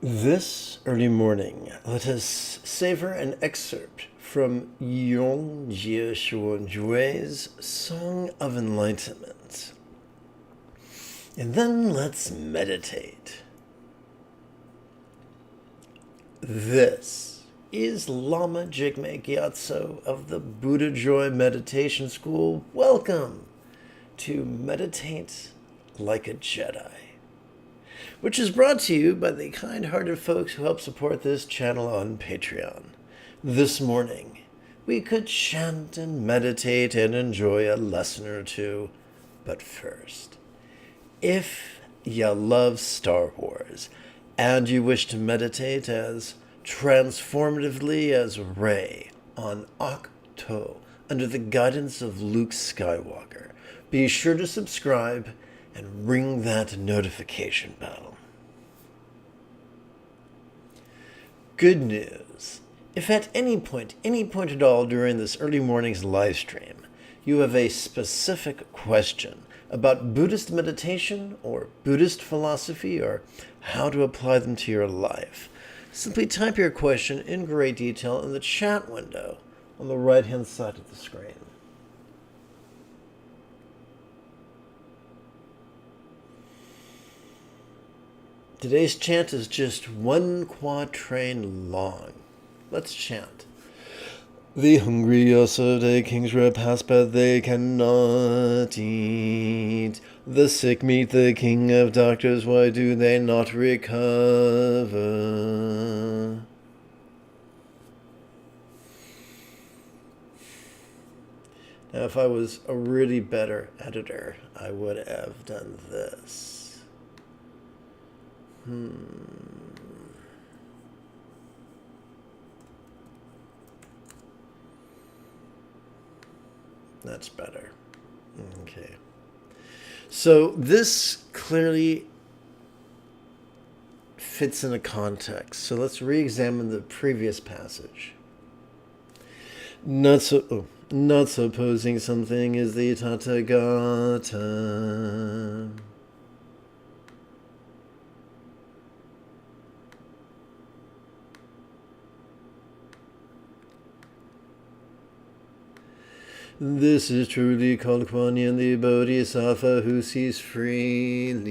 This early morning, let us savor an excerpt from Yong-jia Xuan-jue's Song of Enlightenment. And then let's meditate. This is Lama Jigme Gyatso of the Buddha Joy Meditation School. Welcome to Meditate Like a Jedi, which is brought to you by the kind-hearted folks who help support this channel on Patreon. This morning, we could chant and meditate and enjoy a lesson or two. But first, if you love Star Wars and you wish to meditate as transformatively as Rey on Ahch-To under the guidance of Luke Skywalker, be sure to subscribe and ring that notification bell. Good news. If at any point at all during this early morning's live stream, you have a specific question about Buddhist meditation or Buddhist philosophy or how to apply them to your life, simply type your question in great detail in the chat window on the right-hand side of the screen. Today's chant is just one quatrain long. Let's chant. The hungry also take king's repast, but they cannot eat. The sick meet the king of doctors, why do they not recover? Now, if I was a really better editor, I would have done this. That's better. Okay. So this clearly fits in a context. So let's re-examine the previous passage. Not supposing something is the Tathagata. This is truly called Kuan Yin, the Bodhisattva who sees freely.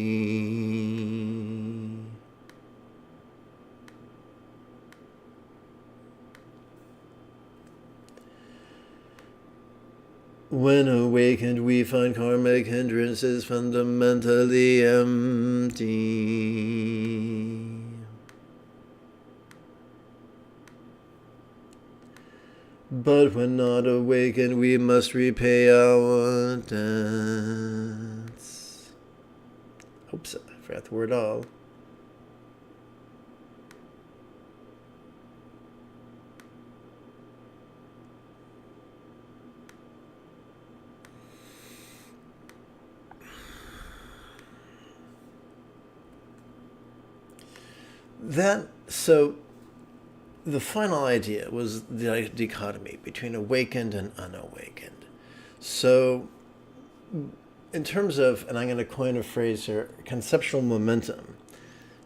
When awakened, we find karmic hindrances fundamentally empty. But when not awakened, we must repay our debts. Oops, I forgot the word all. The final idea was the dichotomy between awakened and unawakened. So, in terms of, and I'm going to coin a phrase here, conceptual momentum,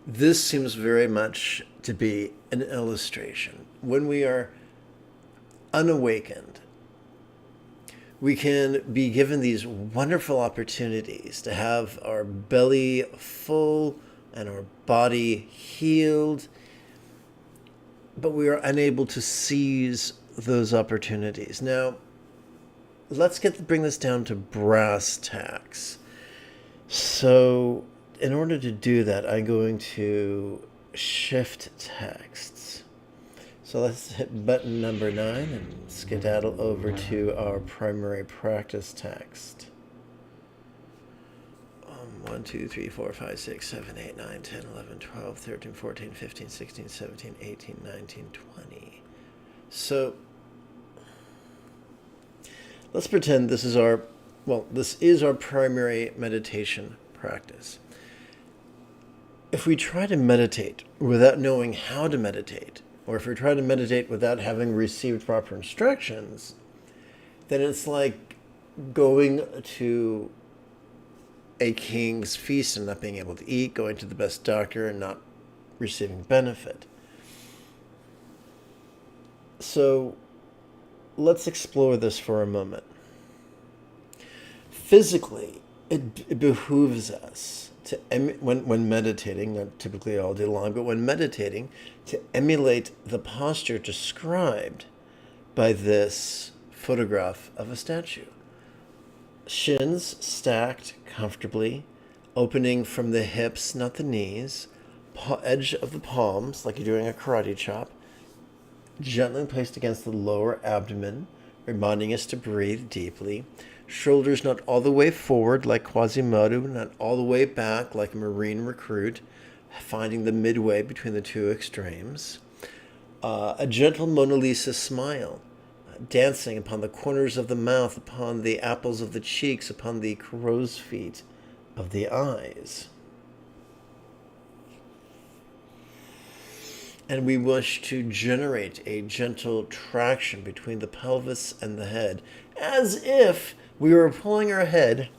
this seems very much to be an illustration. When we are unawakened, we can be given these wonderful opportunities to have our belly full and our body healed, but we are unable to seize those opportunities. Now, let's bring this down to brass tacks. So, in order to do that, I'm going to shift texts. So let's hit button number 9 and skedaddle over to our primary practice text. 1, 2, 3, 4, 5, 6, 7, 8, 9, 10, 11, 12, 13, 14, 15, 16, 17, 18, 19, 20. So let's pretend this is our primary meditation practice. If we try to meditate without knowing how to meditate, or if we try to meditate without having received proper instructions, then it's like going to a king's feast and not being able to eat, going to the best doctor and not receiving benefit. So let's explore this for a moment. Physically, it behooves us to, when meditating, not typically all day long, but when meditating, to emulate the posture described by this photograph of a statue. Shins stacked comfortably, opening from the hips, not the knees, edge of the palms, like you're doing a karate chop, gently placed against the lower abdomen, reminding us to breathe deeply. Shoulders not all the way forward like Quasimodo, not all the way back like a Marine recruit, finding the midway between the two extremes. A gentle Mona Lisa smile, dancing upon the corners of the mouth, upon the apples of the cheeks, upon the crow's feet of the eyes. And we wish to generate a gentle traction between the pelvis and the head, as if we were pulling our head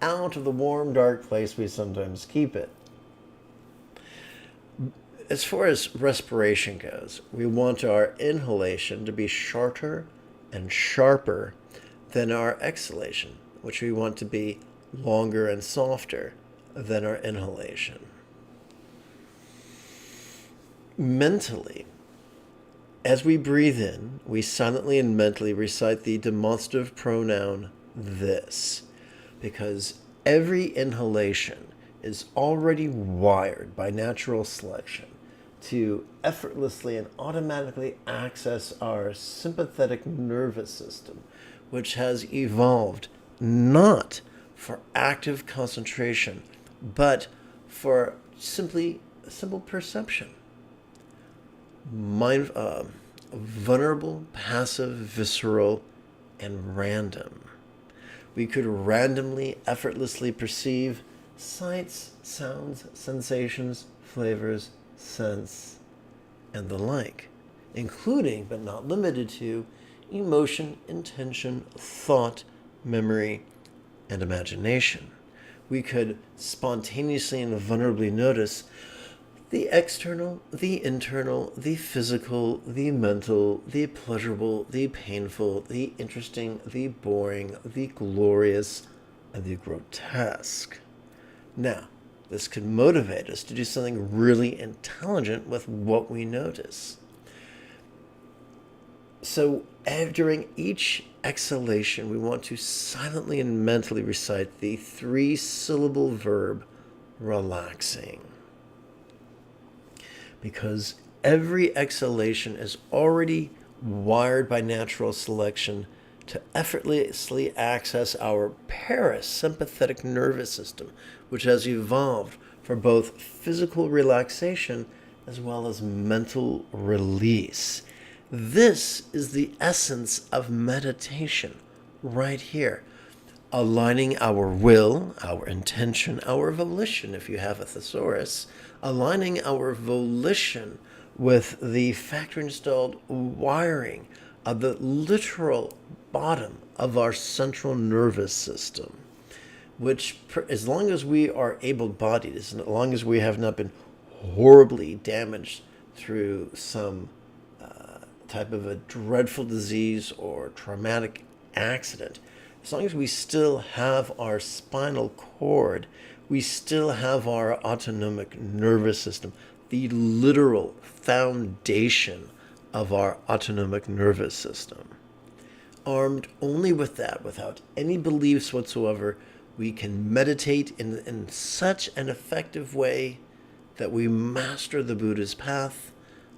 out of the warm, dark place we sometimes keep it. As far as respiration goes, we want our inhalation to be shorter and sharper than our exhalation, which we want to be longer and softer than our inhalation. Mentally, as we breathe in, we silently and mentally recite the demonstrative pronoun this, because every inhalation is already wired by natural selection to effortlessly and automatically access our sympathetic nervous system, which has evolved not for active concentration, but for simple perception. Vulnerable, passive, visceral, and random. We could randomly, effortlessly perceive sights, sounds, sensations, flavors, scents, and the like, including, but not limited to, emotion, intention, thought, memory, and imagination. We could spontaneously and vulnerably notice the external, the internal, the physical, the mental, the pleasurable, the painful, the interesting, the boring, the glorious, and the grotesque. Now, this could motivate us to do something really intelligent with what we notice. So, during each exhalation, we want to silently and mentally recite the 3-syllable verb, relaxing. Because every exhalation is already wired by natural selection to effortlessly access our parasympathetic nervous system, which has evolved for both physical relaxation as well as mental release. This is the essence of meditation right here. Aligning our will, our intention, our volition, if you have a thesaurus, aligning our volition with the factory-installed wiring of the literal bottom of our central nervous system, which, as long as we are able-bodied, as long as we have not been horribly damaged through some type of a dreadful disease or traumatic accident, as long as we still have our spinal cord, we still have our autonomic nervous system, the literal foundation of our autonomic nervous system. Armed only with that, without any beliefs whatsoever, we can meditate in such an effective way that we master the Buddha's path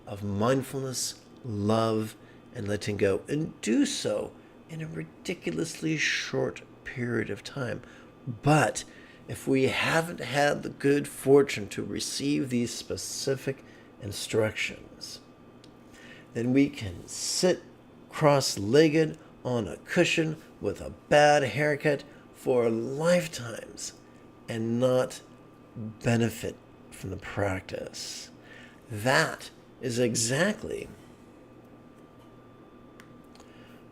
of mindfulness, love, and letting go, and do so in a ridiculously short period of time. But if we haven't had the good fortune to receive these specific instructions, then we can sit cross-legged on a cushion with a bad haircut for lifetimes and not benefit from the practice. That is exactly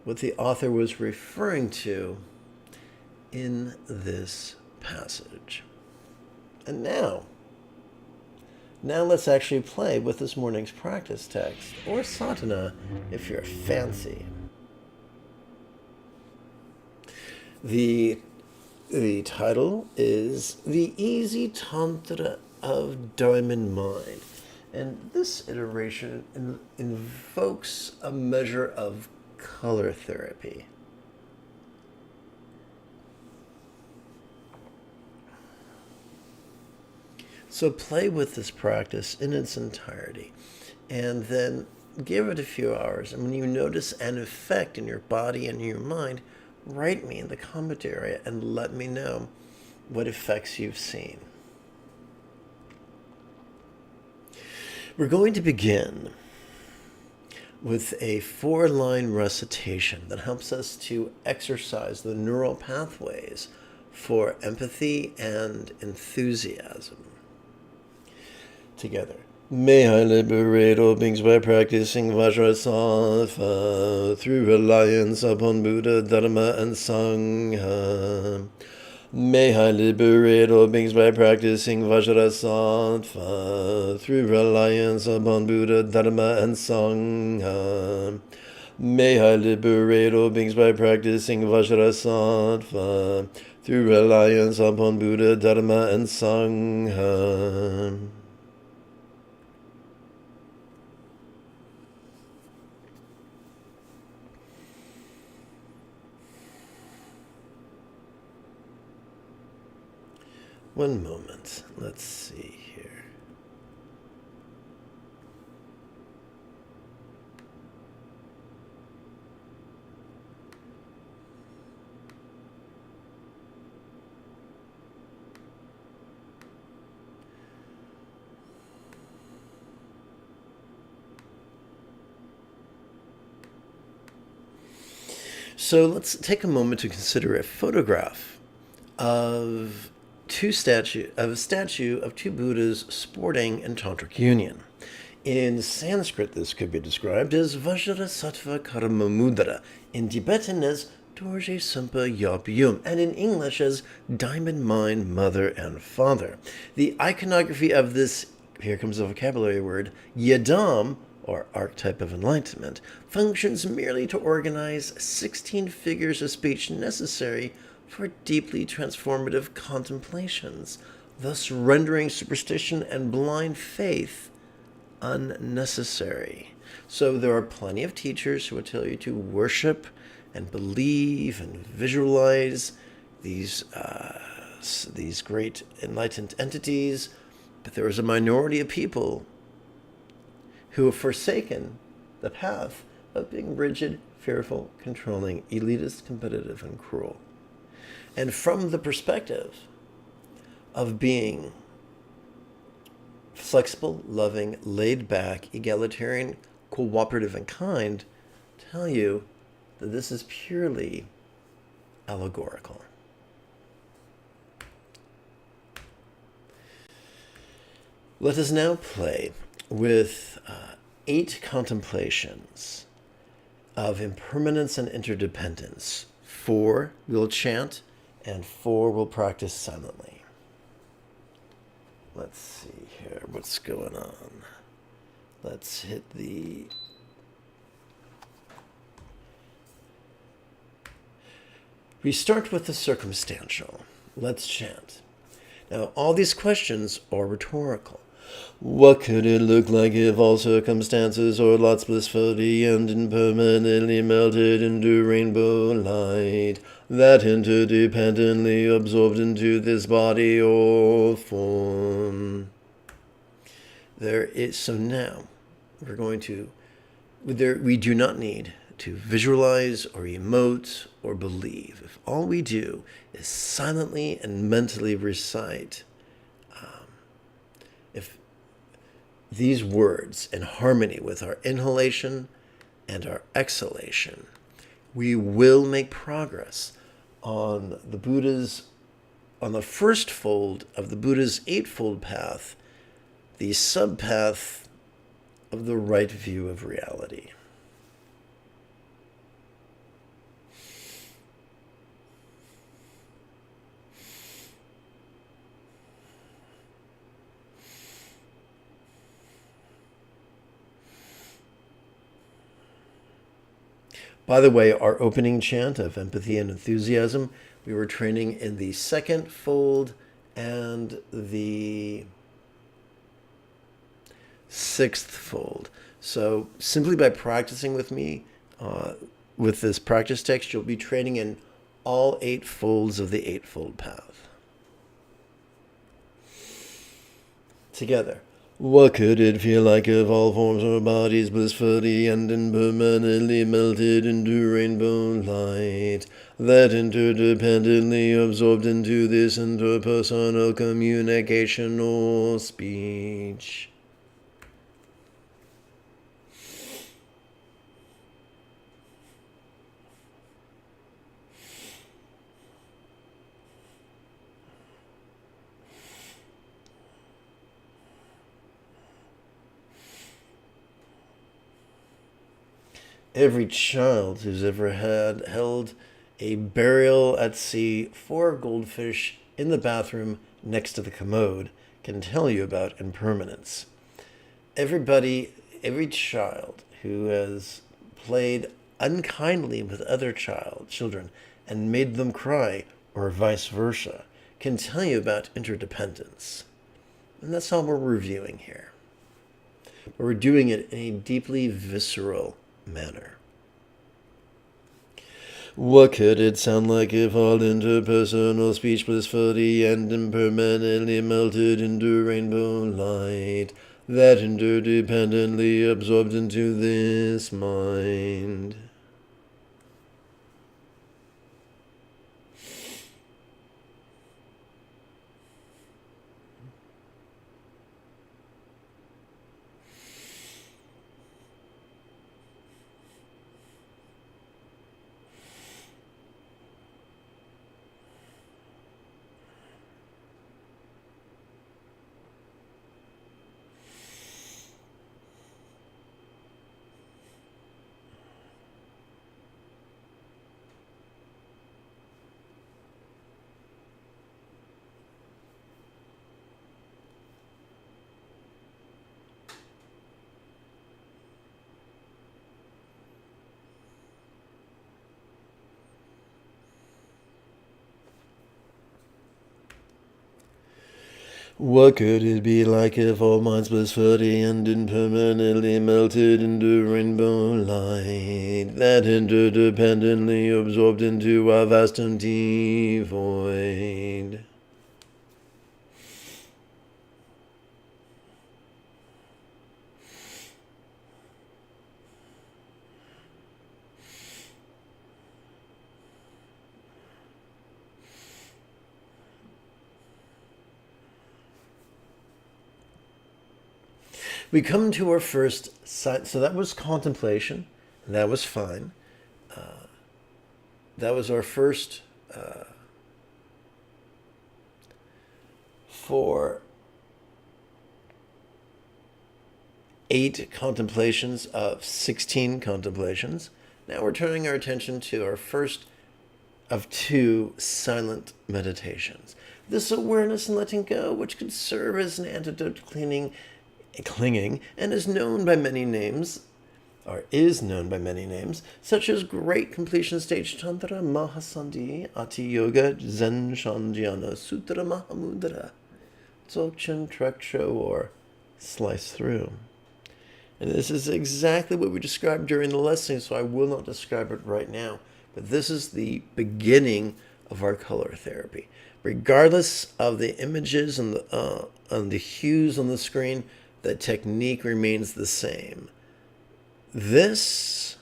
what the author was referring to in this passage. And now, Now let's actually play with this morning's practice text, or sadhana if you're fancy. The title is The Easy Tantra of Diamond Mind. And this iteration invokes a measure of color therapy. So play with this practice in its entirety, and then give it a few hours. And when you notice an effect in your body and in your mind, write me in the comment area and let me know what effects you've seen. We're going to begin with a 4-line recitation that helps us to exercise the neural pathways for empathy and enthusiasm. Together. May I liberate all beings by practicing Vajrasattva through reliance upon Buddha, Dharma, and Sangha. May I liberate all beings by practicing Vajrasattva through reliance upon Buddha, Dharma, and Sangha. May I liberate all beings by practicing Vajrasattva through reliance upon Buddha, Dharma, and Sangha. One moment. Let's see here. So let's take a moment to consider a photograph of a statue of two Buddhas sporting in tantric union. In Sanskrit, this could be described as Vajrasattva Karma Mudra, in Tibetan as Dorje Sumpa Yop-yum, and in English as Diamond Mind, Mother and Father. The iconography of this, here comes the vocabulary word, Yadam, or archetype of enlightenment, functions merely to organize 16 figures of speech necessary for deeply transformative contemplations, thus rendering superstition and blind faith unnecessary. So there are plenty of teachers who will tell you to worship and believe and visualize these great enlightened entities, but there is a minority of people who have forsaken the path of being rigid, fearful, controlling, elitist, competitive, and cruel. And from the perspective of being flexible, loving, laid back, egalitarian, cooperative, and kind, tell you that this is purely allegorical. Let us now play with 8 contemplations of impermanence and interdependence. 4 we'll chant, and 4 we'll practice silently. Let's see here, what's going on? Let's hit the... We start with the circumstantial. Let's chant. Now, all these questions are rhetorical. What could it look like if all circumstances or lots blissfully and impermanently melted into rainbow light that interdependently absorbed into this body or form? So now we're going to, we do not need to visualize or emote or believe. If all we do is silently and mentally recite if these words in harmony with our inhalation and our exhalation, we will make progress on the first fold of the Buddha's eightfold path, the subpath of the right view of reality. By the way, our opening chant of empathy and enthusiasm, we were training in the second fold and the sixth fold. So simply by practicing with me, with this practice text, you'll be training in all 8 folds of the Eightfold Path. Together. What could it feel like if all forms or bodies blissfully and impermanently melted into rainbow light, that interdependently absorbed into this interpersonal communication or speech? Every child who's ever held a burial at sea for a goldfish in the bathroom next to the commode can tell you about impermanence. Every child who has played unkindly with other children and made them cry, or vice versa, can tell you about interdependence. And that's all we're reviewing here. But we're doing it in a deeply visceral manner. What could it sound like if all interpersonal speech blissfully and impermanently melted into rainbow light, that interdependently absorbed into this mind? What could it be like if all minds blissfully and impermanently melted into rainbow light, that interdependently absorbed into our vast empty void? We come to our first sight. So that was contemplation. That was fine. That was our first for 8 contemplations of 16 contemplations. Now we're turning our attention to our first of 2 silent meditations. This awareness and letting go, which could serve as an antidote to clinging, and is known by many names, such as Great Completion Stage Tantra Mahasandhi, Ati Yoga, Zen Shanjana Sutra Mahamudra, Dzogchen Treksho, or Slice Through. And this is exactly what we described during the lesson, so I will not describe it right now. But this is the beginning of our color therapy. Regardless of the images and the hues on the screen, the technique remains the same. This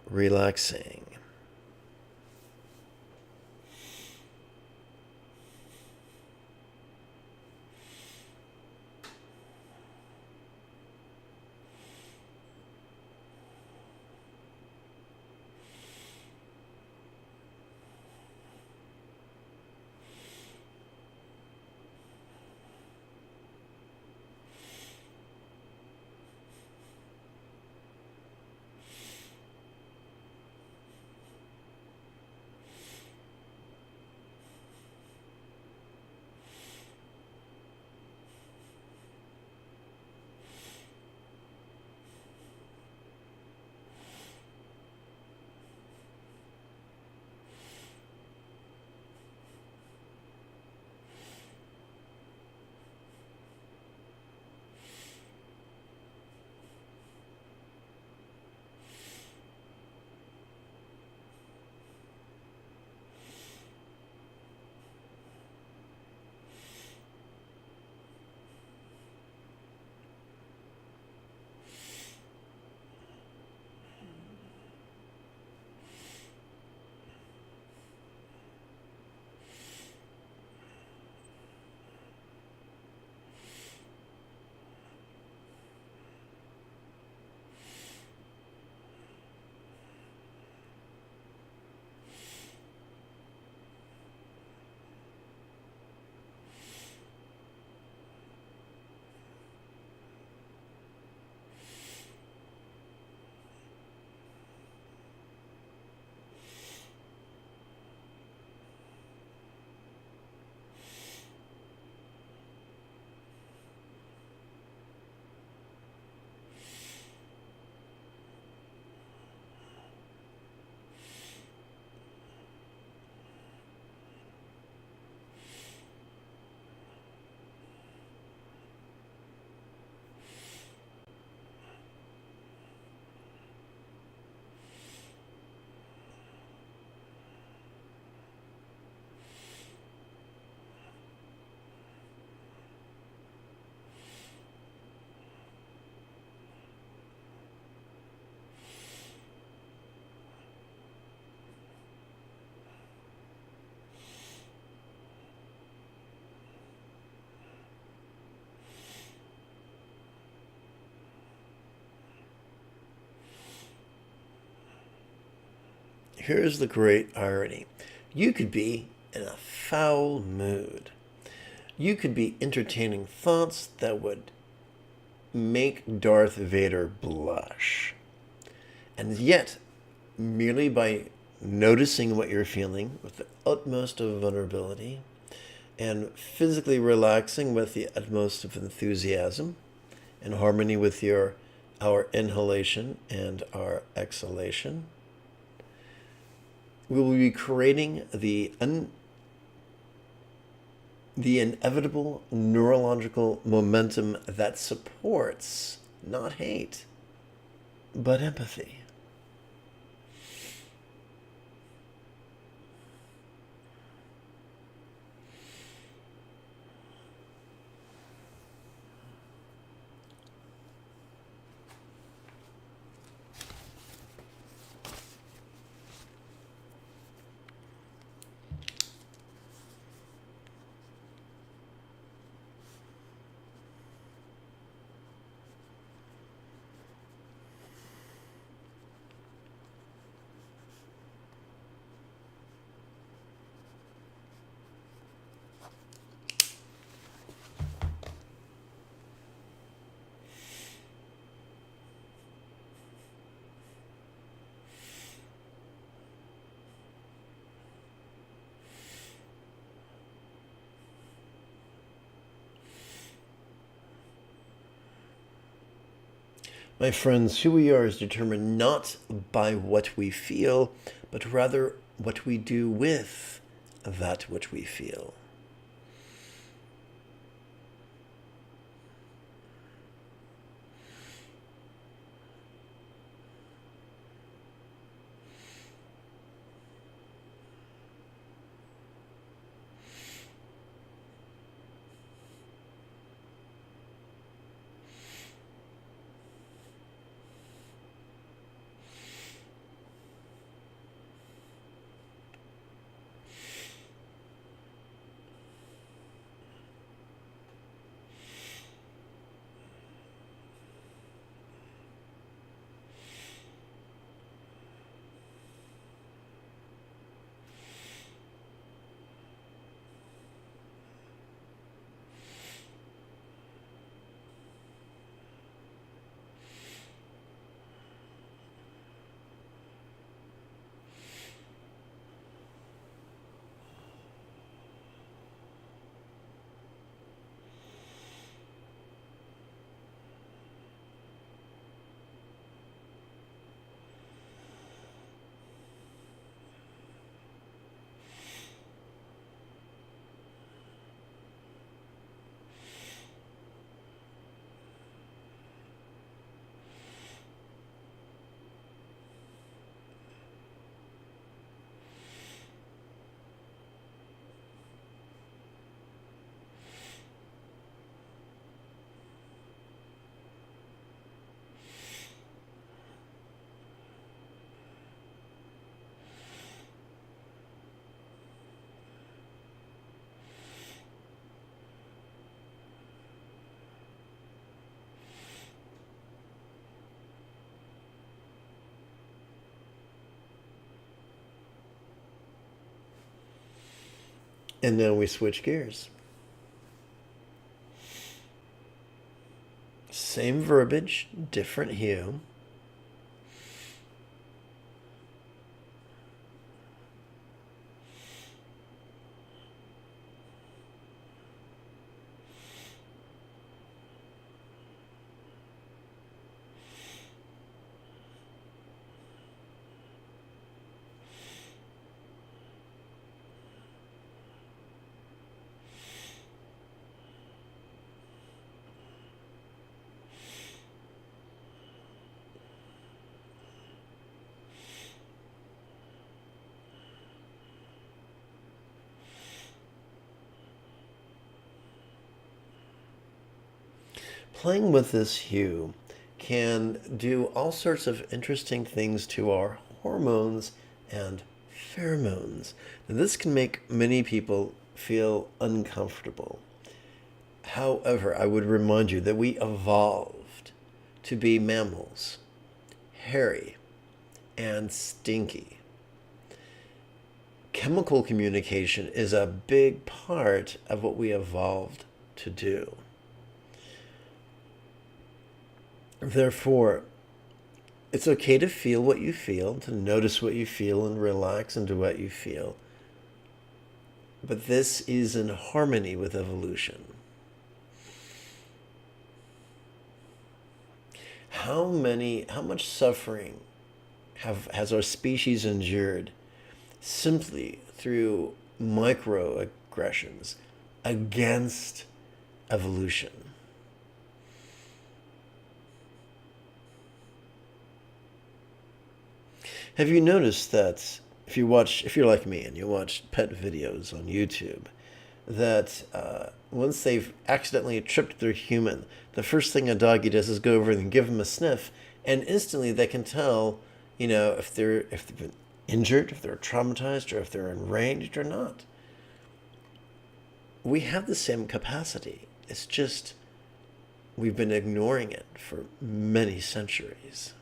relaxing. here's the great irony. You could be in a foul mood. You could be entertaining thoughts that would make Darth Vader blush. And yet, merely by noticing what you're feeling with the utmost of vulnerability and physically relaxing with the utmost of enthusiasm in harmony with our inhalation and our exhalation, we will be creating the inevitable neurological momentum that supports not hate, but empathy. My friends, who we are is determined not by what we feel, but rather what we do with that which we feel. And now we switch gears. Same verbiage, different hue. Playing with this hue can do all sorts of interesting things to our hormones and pheromones. Now, this can make many people feel uncomfortable. However, I would remind you that we evolved to be mammals, hairy and stinky. chemical communication is a big part of what we evolved to do. Therefore, it's okay to feel what you feel, to notice what you feel and relax into what you feel. But this is in harmony with evolution. How much suffering has our species endured simply through microaggressions against evolution? Have you noticed that if you're like me and you watch pet videos on YouTube, that once they've accidentally tripped their human, the first thing a doggy does is go over and give them a sniff, and instantly they can tell, if they've been injured, if they're traumatized, or if they're enraged or not. We have the same capacity. It's just we've been ignoring it for many centuries.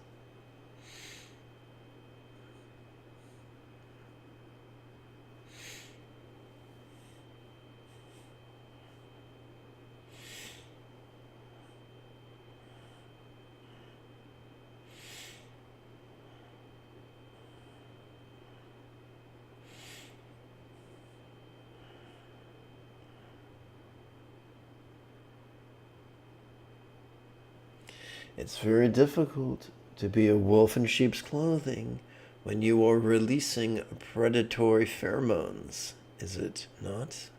It's very difficult to be a wolf in sheep's clothing when you are releasing predatory pheromones, is it not?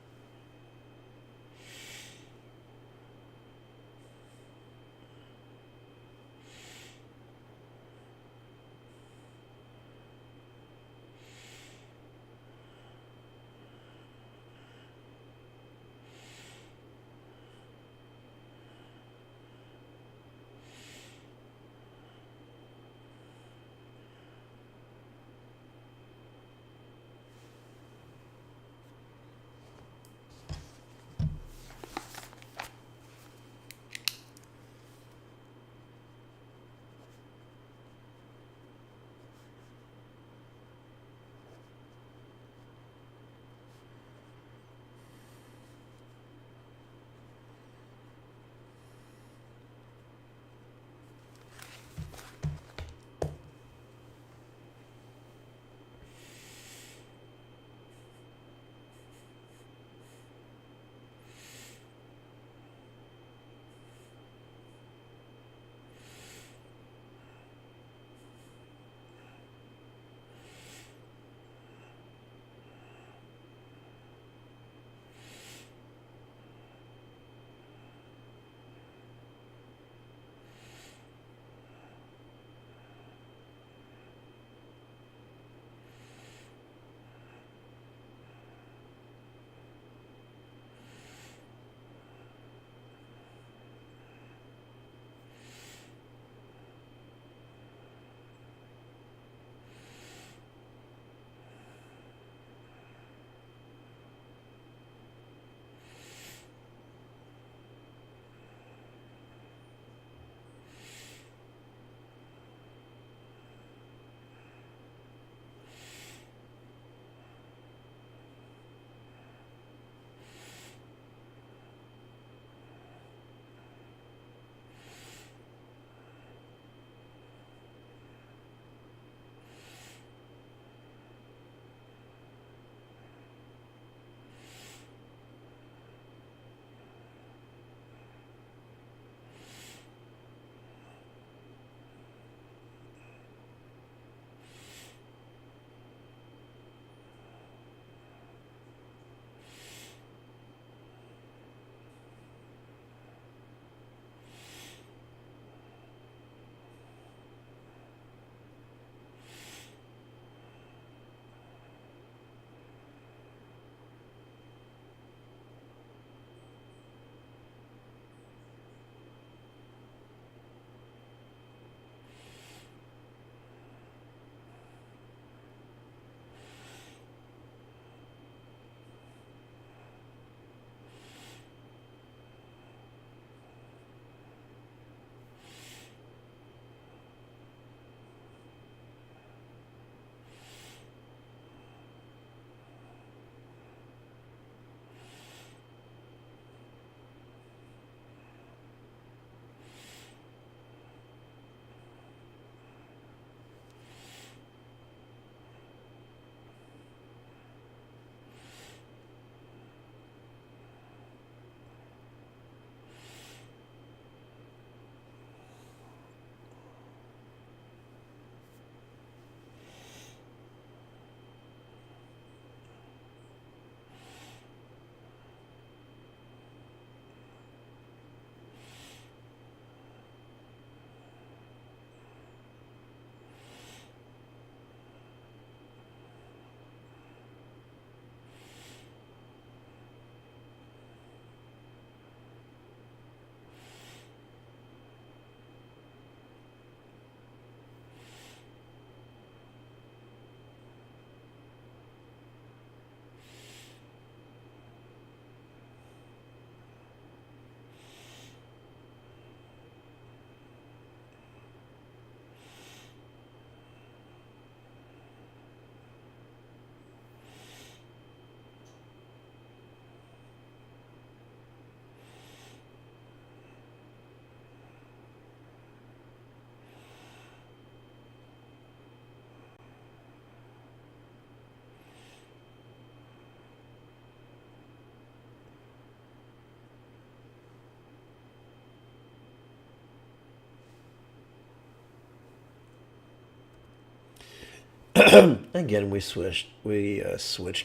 Again, we switch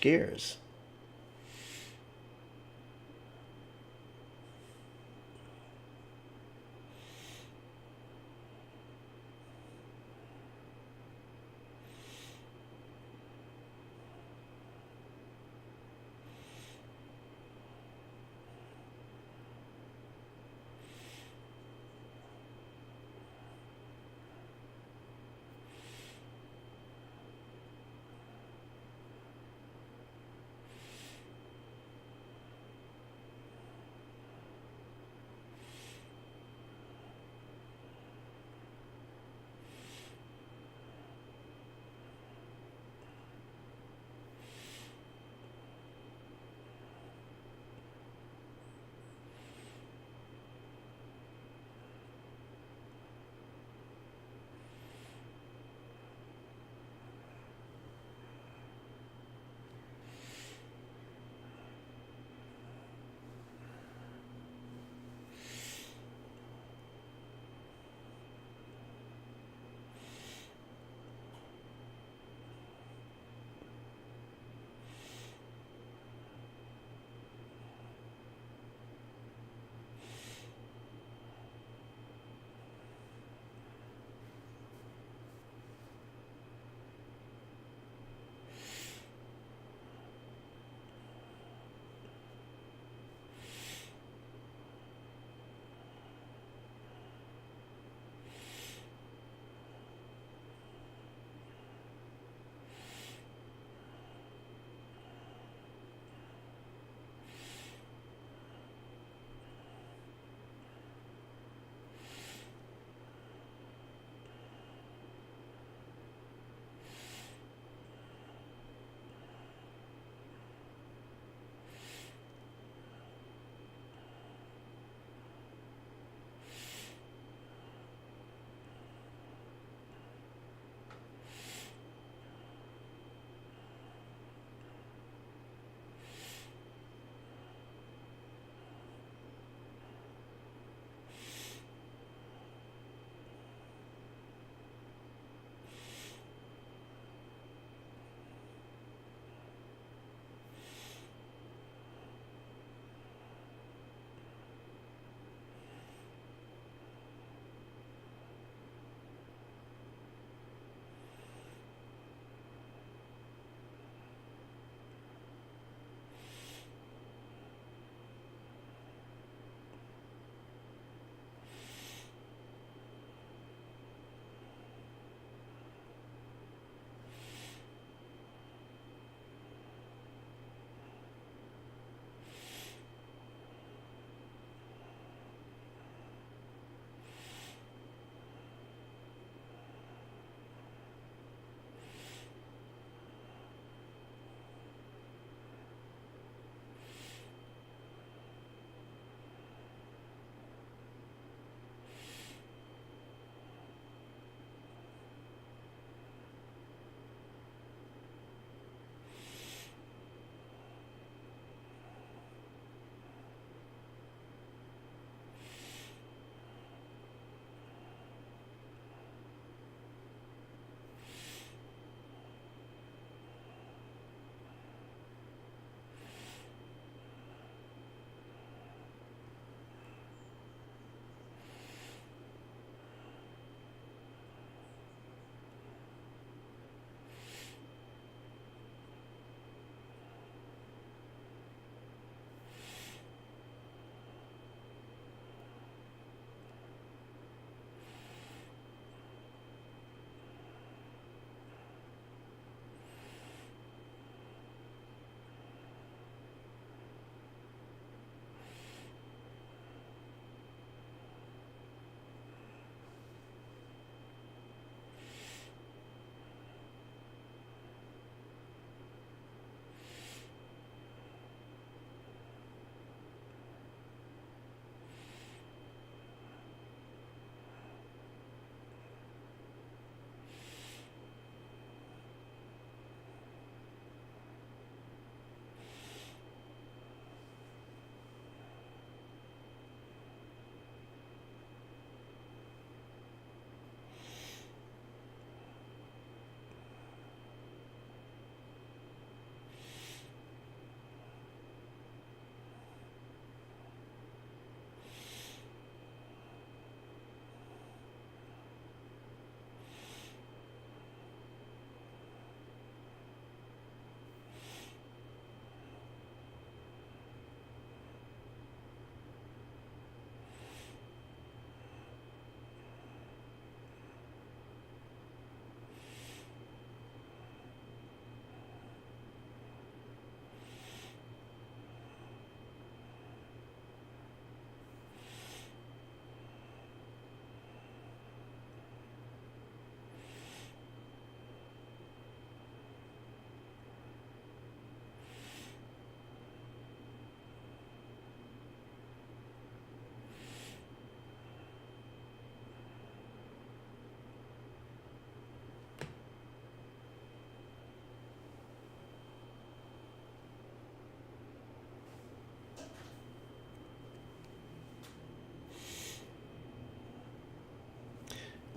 gears.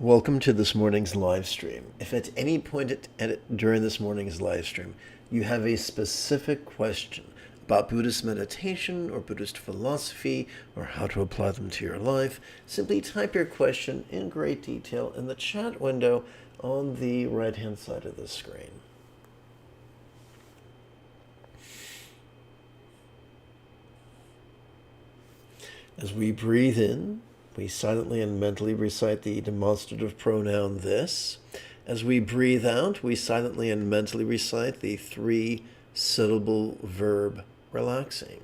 Welcome to this morning's live stream. If at any point during this morning's live stream you have a specific question about Buddhist meditation or Buddhist philosophy or how to apply them to your life, simply type your question in great detail in the chat window on the right-hand side of the screen. As we breathe in, we silently and mentally recite the demonstrative pronoun this. As we breathe out, we silently and mentally recite the three-syllable verb relaxing.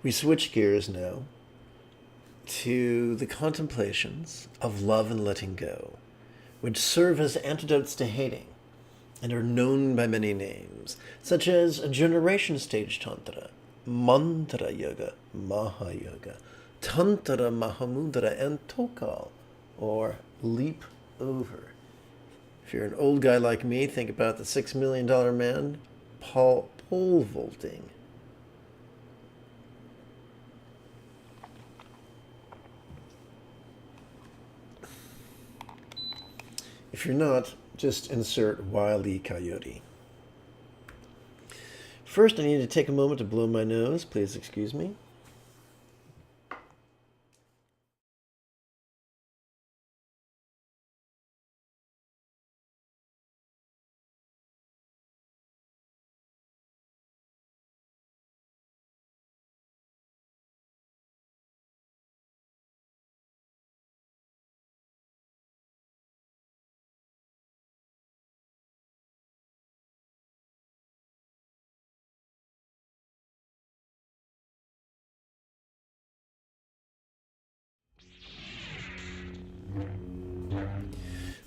We switch gears now to the contemplations of love and letting go, which serve as antidotes to hating and are known by many names, such as generation stage tantra, mantra yoga, mahayoga, tantra mahamudra, and tokal, or leap over. If you're an old guy like me, think about the $6 million man pole vaulting. If you're not, just insert Wile E. Coyote. First, I need to take a moment to blow my nose. Please excuse me.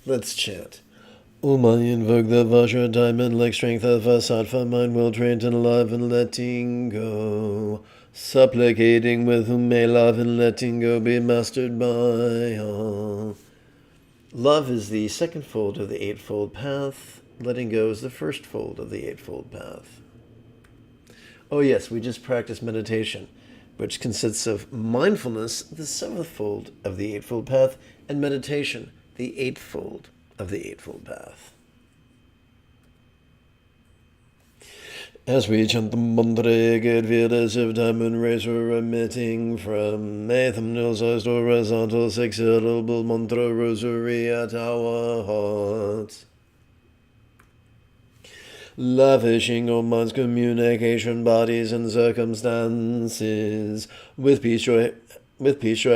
Let's chant. Om I invoke the Vajra diamond-like strength of a sattva mind, well trained in love and letting go, supplicating with whom may love and letting go be mastered by all. Love is the second fold of the Eightfold Path. Letting go is the first fold of the Eightfold Path. Oh yes, we just practiced meditation, which consists of mindfulness, the seventh fold of the Eightfold Path, and meditation, the eightfold of the Eightfold Path. As we chant the mantra, it feels as if diamond rays were emitting from a thumbnail-sized horizontal six-syllable mantra rosary at our hearts. Lavishing our minds, communication, bodies, and circumstances with peace, joy,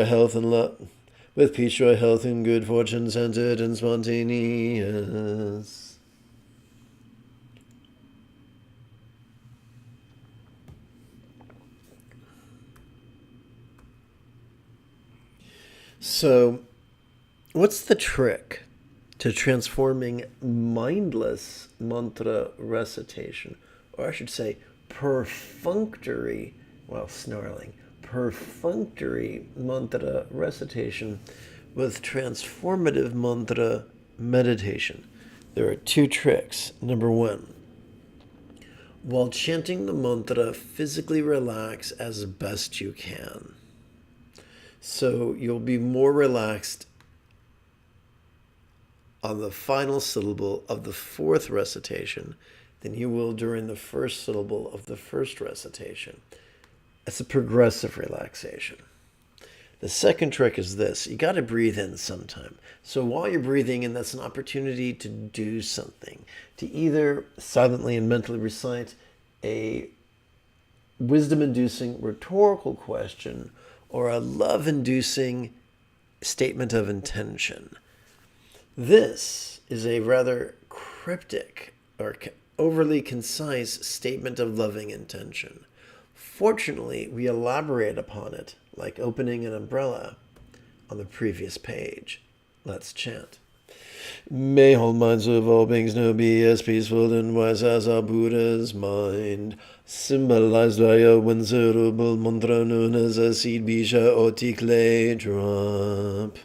health, and love. With peace, joy, health, and good fortune, centered and spontaneous. So, what's the trick to transforming mindless mantra recitation, or I should say perfunctory, while snarling, perfunctory mantra recitation with transformative mantra meditation? There are two tricks. Number one, while chanting the mantra, physically relax as best you can. So you'll be more relaxed on the final syllable of the fourth recitation than you will during the first syllable of the first recitation. It's a progressive relaxation. The second trick is this. You got to breathe in sometime. So while you're breathing in, that's an opportunity to do something. To either silently and mentally recite a wisdom-inducing rhetorical question or a love-inducing statement of intention. This is a rather cryptic or overly concise statement of loving intention. Fortunately, we elaborate upon it like opening an umbrella on the previous page. Let's chant. May all minds of all beings now be as peaceful and wise as our Buddha's mind, symbolized by a one-syllable mantra known as a seed bisha or tea clay drop.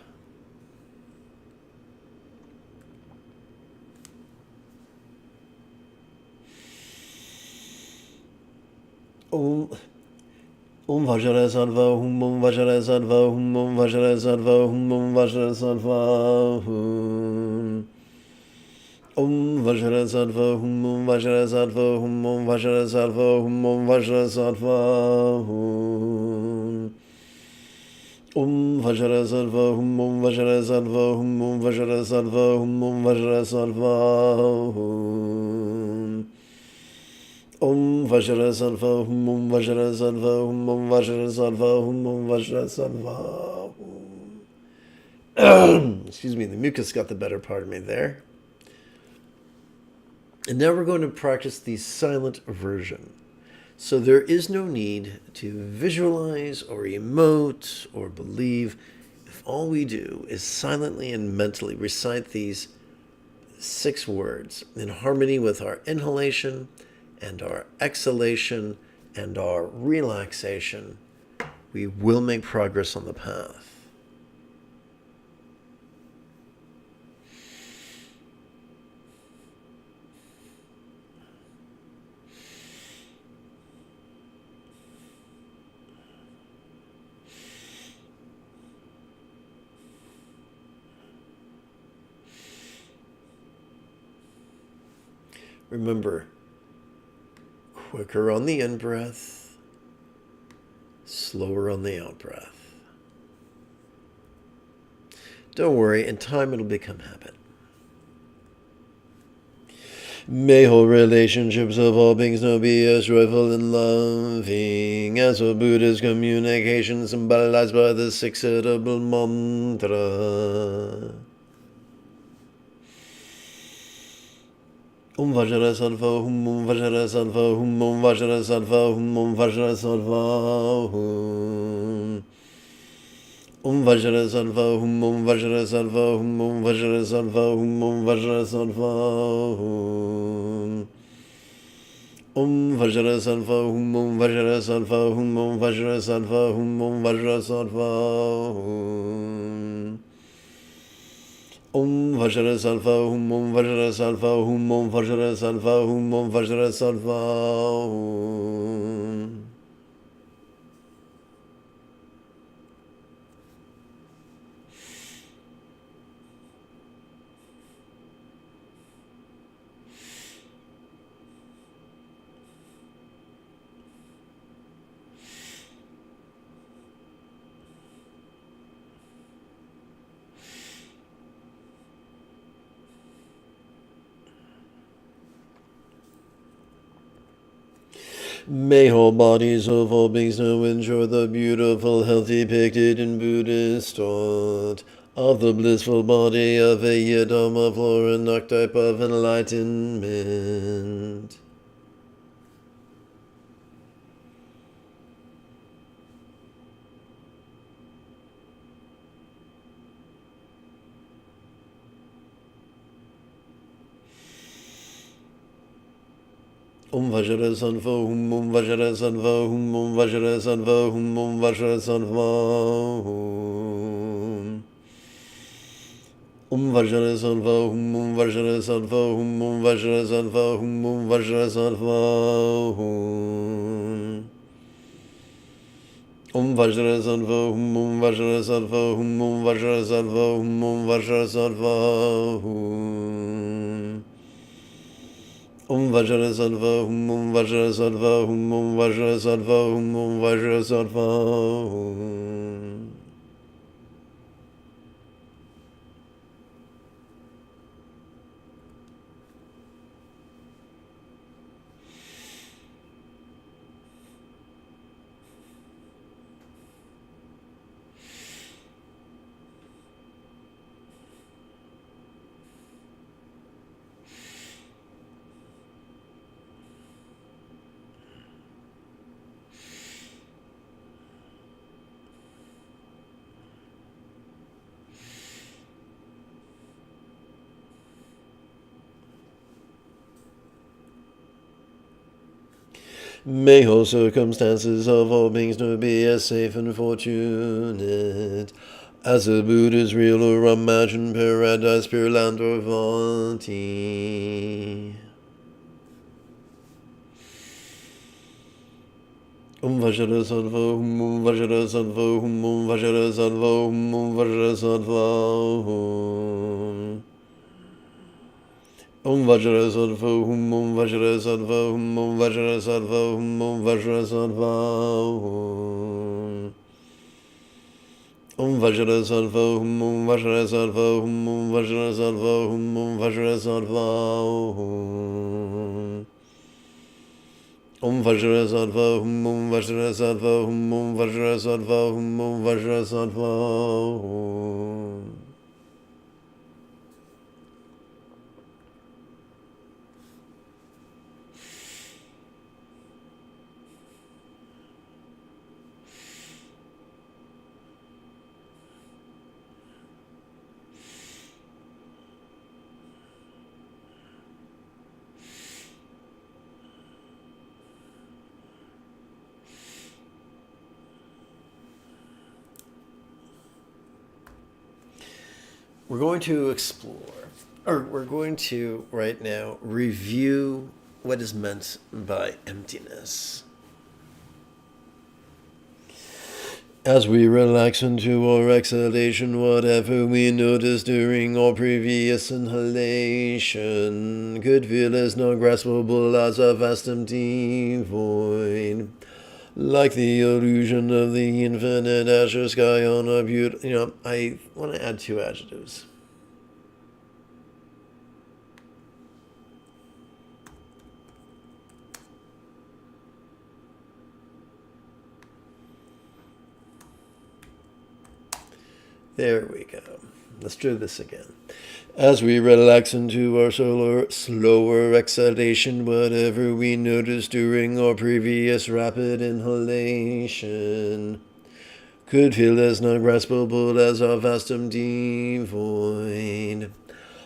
Om Vajra Sattva Hum Om Vajra Sattva Hum Om Vajra Sattva Hum Om Vajra Sattva Hum Om Vajra Sattva Hum Om Vajra Sattva Hum Om Vajra Sattva Hum Om Vajra Sattva Hum Om Vajra Sattva Hum Om Vajra Sattva Hum Om Vajra Sattva Hum Om Vajra Sattva Hum Om Vajra Sattva Hum Om Vajra Sattva Hum Om Vajra Sattva Hum Om Vajra Sattva Hum. Excuse me, the mucus got the better part of me there. And now we're going to practice the silent version. So there is no need to visualize or emote or believe if all we do is silently and mentally recite these 6 words in harmony with our inhalation and our exhalation and our relaxation. We will make progress on the path. Remember, quicker on the in-breath, slower on the out-breath. Don't worry, in time it'll become habit. May whole relationships of all beings now be as joyful and loving as a Buddha's communication symbolized by the 6-syllable mantra. Om Vajra Sattva Hum Om Vajra Sattva Hum Om Vajra Sattva Hum Om Vajra Sattva Hum Om Vajra Sattva Hum Om Vajra Sattva Hum Om Vajra Sattva Hum Om Vajra Sattva Hum Om Vajra Sattva Hum Om Vajra Sattva Hum Om Vajra Sattva Hum Om Vajra Sattva Hum Om Vajra Sattva Hum Om Vajra Sattva Hum Om Vajra Sattva Hum Om Vajra Sattva Hum. May whole bodies of all beings now enjoy the beautiful health depicted in Buddhist thought of the blissful body of a Yidama Flora archetype of enlightenment. Om Vajra Sattva Hum Om Vajra Sattva Hum Om Vajra Sattva Hum Om Vajra Sattva Hum Om Vajra Sattva Hum Om Vajra Sattva Hum Om Vajra Sattva Hum Om Vajra Sattva Hum Om Vajra Sattva Hum Om Vajra Sattva Hum Om Vajra Sattva Hum Om Vajra Sattva Hum Om Vajra Sattva Hum Om Vajra Sattva Hum Om Vajra Sattva Hum Om Vajra Sattva Hum. May whole circumstances of all beings now be as safe and fortunate as a Buddha's real or imagined paradise, pure land or Vanti. Om Vajra Sattva Hum Om Vajra Sattva Hum Om Vajra Sattva Hum Om Vajra Sattva Hum Om Vajra Sattva Hum Om Vajra Sattva Hum Om Vajra Sattva Hum Om Vajra Sattva Hum Om Vajra Sattva Hum Om Vajra Sattva Hum Om Vajra Sattva Hum Om Vajra Sattva Hum Om Vajra Sattva Hum Om Vajra Sattva Hum Om Vajra Sattva Hum Om Vajra Sattva Hum. we're going to explore, or we're going to right now review what is meant by emptiness. As we relax into our exhalation, whatever we notice during our previous inhalation could feel as non-graspable as a vast empty void, like the illusion of the infinite azure sky on a beautiful... I want to add 2 adjectives. There we go. Let's do this again. As we relax into our slower exhalation, whatever we noticed during our previous rapid inhalation could feel as non-graspable as our vast empty void,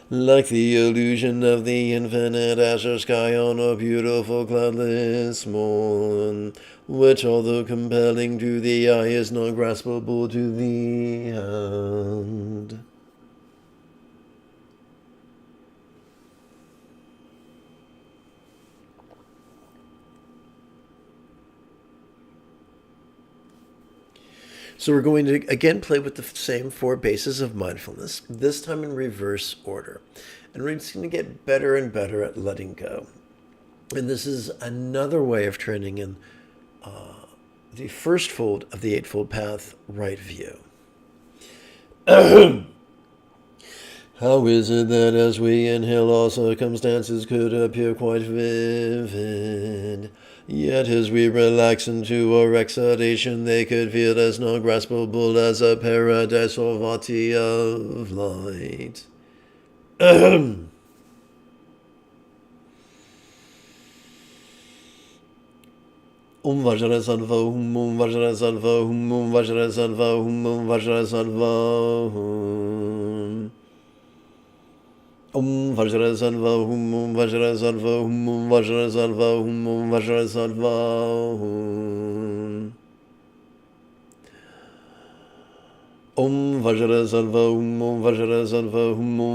like the illusion of the infinite azure sky on a beautiful cloudless morn, which, although compelling to the eye, is not graspable to the hand. So we're going to again play with the same 4 bases of mindfulness, this time in reverse order. And we're just going to get better and better at letting go. And this is another way of training in the first fold of the Eightfold Path, right view. How is it that as we inhale, all circumstances could appear quite vivid, yet as we relax into our exhalation, they could feel as non-graspable as a paradise or vati of light? Vajra Salva, Vajra Salva, Vajra Salva, Vajra Salva. Vajra Salva, Vajra Salva, Vajra Salva, Vajra Salva. Vajra Salva, Vajra Salva,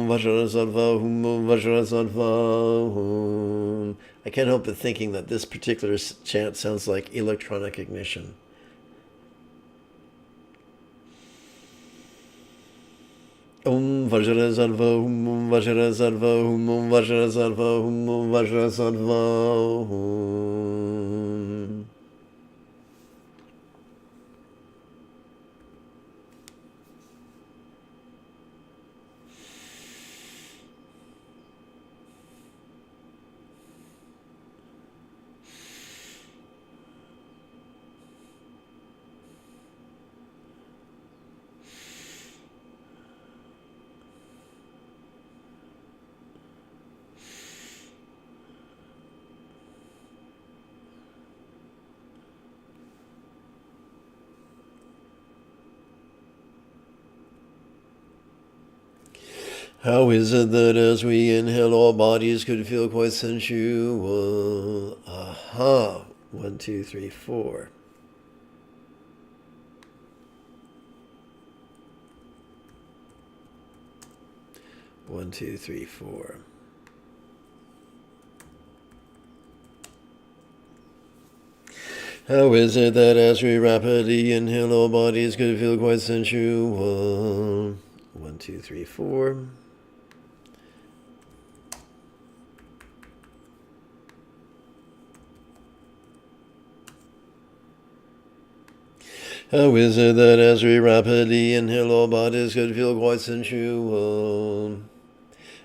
Vajra Salva, Vajra Salva. I can't help but thinking that this particular chant sounds like electronic ignition. Vajra Salva, Vajra Salva, Vajra Salva, Vajra Salva. How is it that as we inhale, all bodies could feel quite sensual? Aha. 1, 2, 3, 4. One, two, three, four. How is it that as we rapidly inhale, all bodies could feel quite sensual? 1, 2, 3, 4. How is it that as we rapidly inhale, all bodies could feel quite sensual?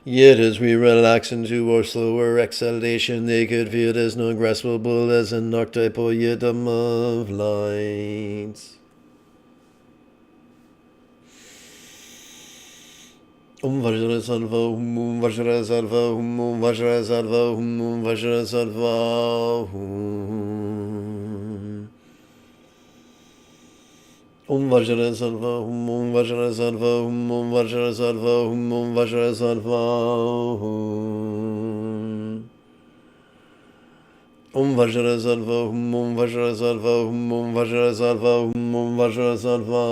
Yet as we relax into our slower exhalation, they could feel as non-graspable as an archetypal yidam of light. Vajra Salva, Vajra Salva, Vajra Salva, Vajra Salva. Vajra Salva, Vajra Salva, Vajra Salva, Vajra Salva. Vajra Salva, Vajra Salva, Vajra Salva, Vajra Salva.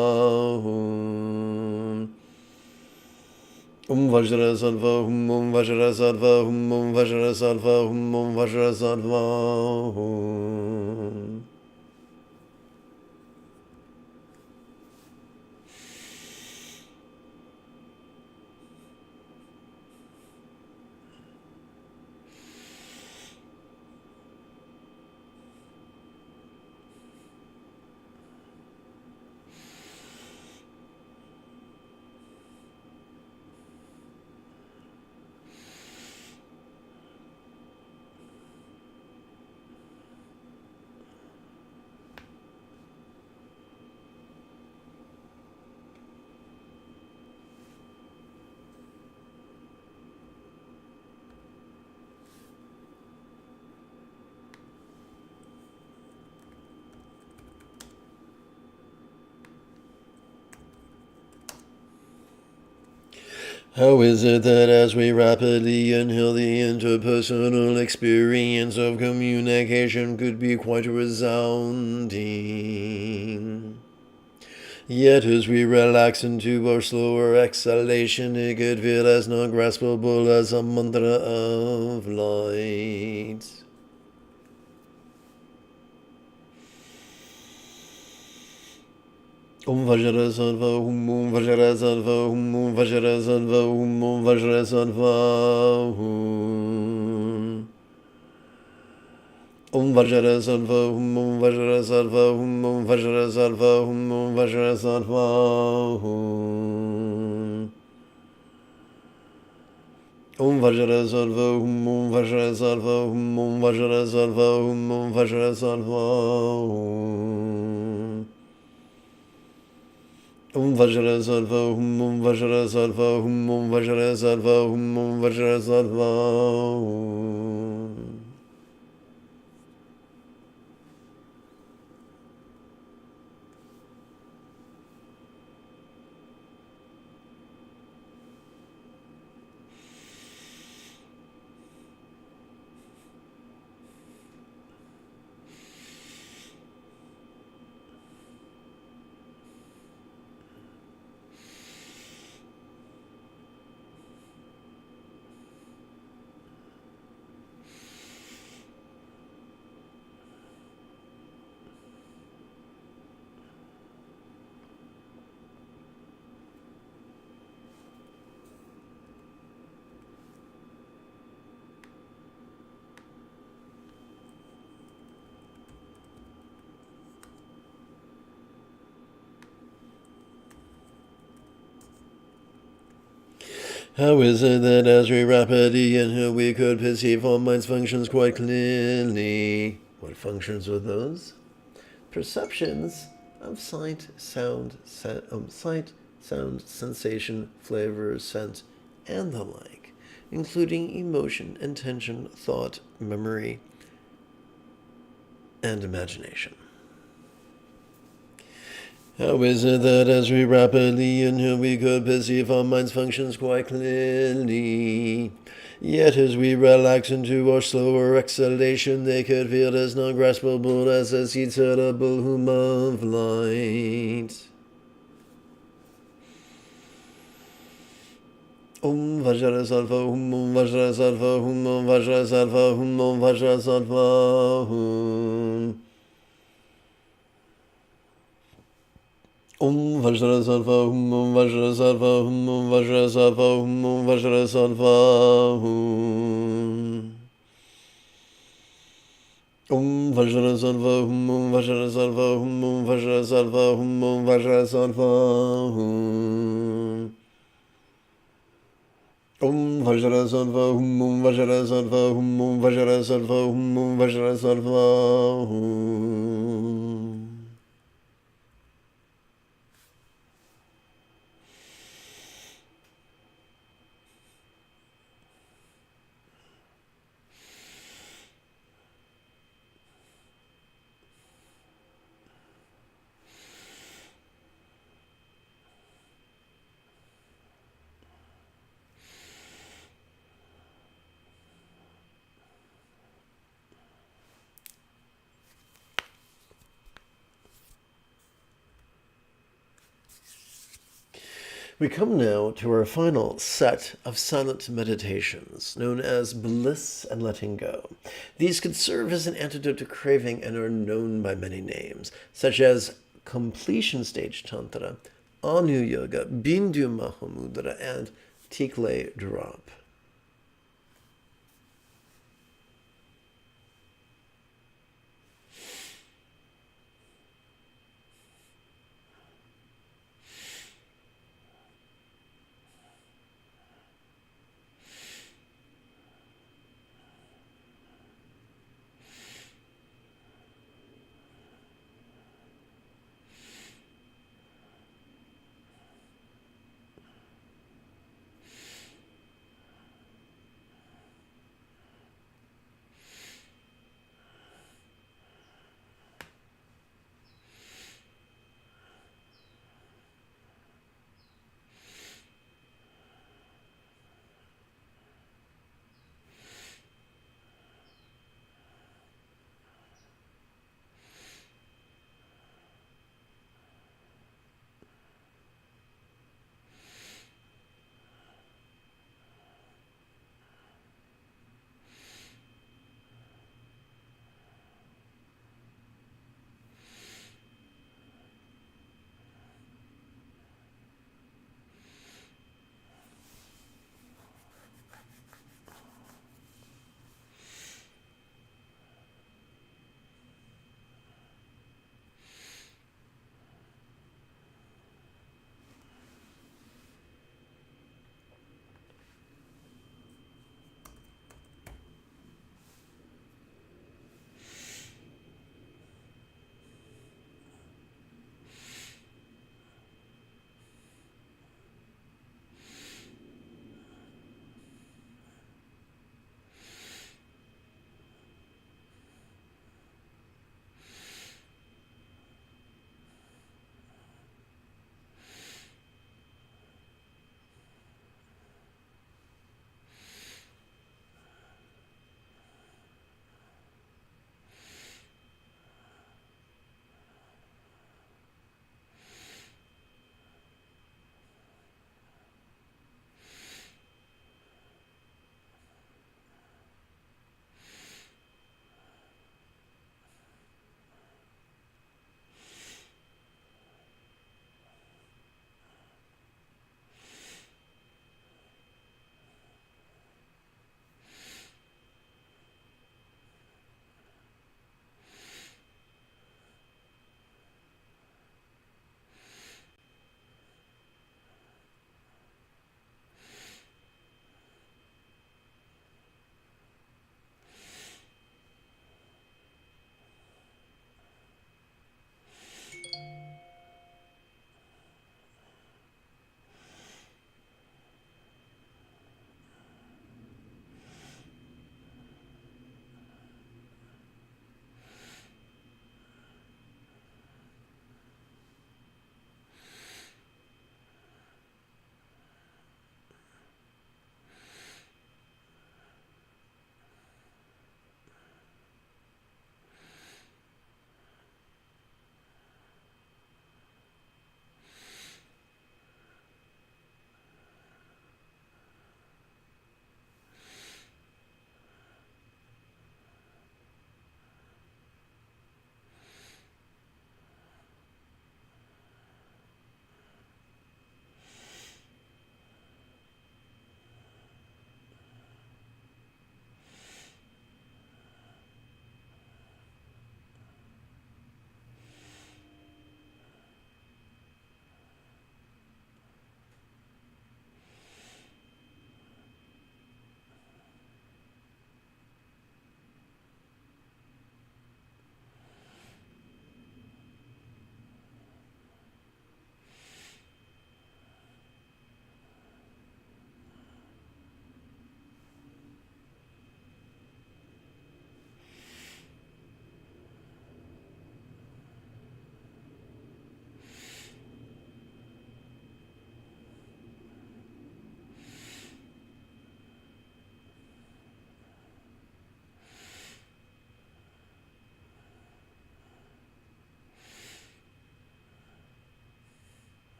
Vajrasattva Hum Vajrasattva Hum Vajrasattva Hum Vajrasattva Hum. How is it that as we rapidly inhale, the interpersonal experience of communication could be quite resounding? Yet as we relax into our slower exhalation, it could feel as non-graspable as a mantra of light. Om Vajrasattva Hum Vajrasattva Hum Vajrasattva Hum Vajrasattva Hum. Om Vajrasattva Hum Vajrasattva Hum Vajrasattva Hum Vajrasattva Hum. Om Vajrasattva Hum Vajrasattva Hum Vajrasattva Hum Vajrasattva Hum. Om Vajrasattva Hum Vajrasattva Hum Vajrasattva Hum Vajrasattva Hum. How is it that as we rapidly inhale, we could perceive our mind's functions quite clearly? What functions are those? Perceptions of sight, sound, sensation, flavor, scent, and the like, including emotion, intention, thought, memory, and imagination. How is it that as we rapidly inhale, we could perceive our mind's functions quite clearly? Yet as we relax into our slower exhalation, they could feel as non-graspable as a seed-settable hum of light. Om Vajrasattva Hum Vajrasattva Hum Vajrasattva Hum Vajrasattva Hum. Om Vajrasattva Hum Vajrasattva Hum Vajrasattva Hum Vajrasattva Hum. Om Vajrasattva Hum Vajrasattva Hum Vajrasattva Hum Vajrasattva Hum. Om Vajrasattva Hum Vajrasattva Hum Vajrasattva Hum Vajrasattva Hum. We come now to our final set of silent meditations, known as bliss and letting go. These could serve as an antidote to craving and are known by many names, such as completion stage tantra, anu yoga, bindu mahamudra, and tikle drop.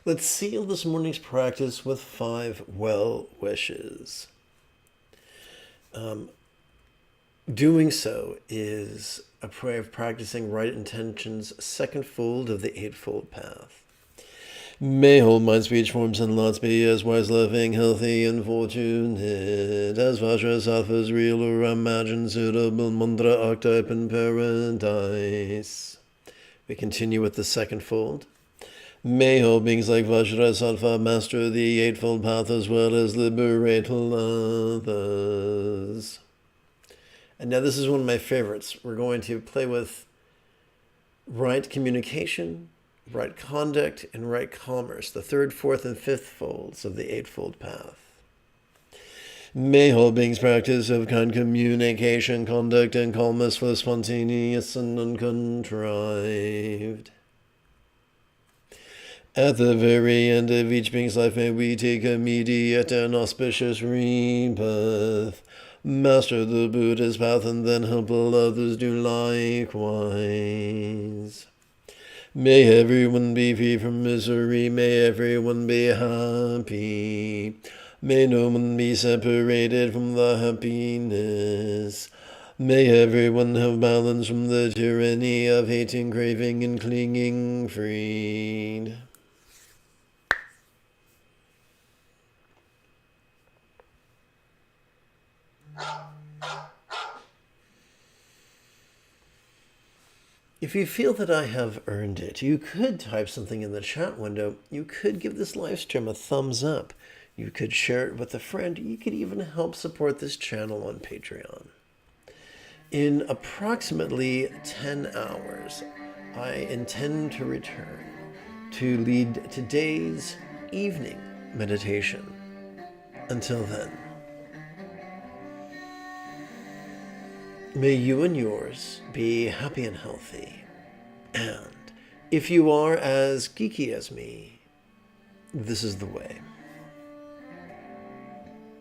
Let's seal this morning's practice with 5 well wishes. Doing so is a prayer of practicing right intentions, second fold of the eightfold path. May whole mind, speech, forms, and lots be as wise, loving, healthy, and fortunate as Vajrasattva's real or imagined suitable mantra archetype in paradise. We continue with the second fold. May all beings like Vajrasattva master the eightfold path as well as liberate others. And now this is one of my favorites. We're going to play with right communication, right conduct, and right commerce, the third, fourth, and fifth folds of the eightfold path. May all beings practice of kind communication, conduct, and calmness for spontaneous and uncontrived. At the very end of each being's life, may we take immediate and auspicious rebirth, master the Buddha's path, and then help all others do likewise. May everyone be free from misery, may everyone be happy. May no one be separated from the happiness. May everyone have balance from the tyranny of hating, craving, and clinging freed. If you feel that I have earned it, you could type something in the chat window. You could give this live stream a thumbs up. You could share it with a friend. You could even help support this channel on Patreon. In approximately 10 hours, I intend to return to lead today's evening meditation. Until then, may you and yours be happy and healthy. And if you are as geeky as me, this is the way.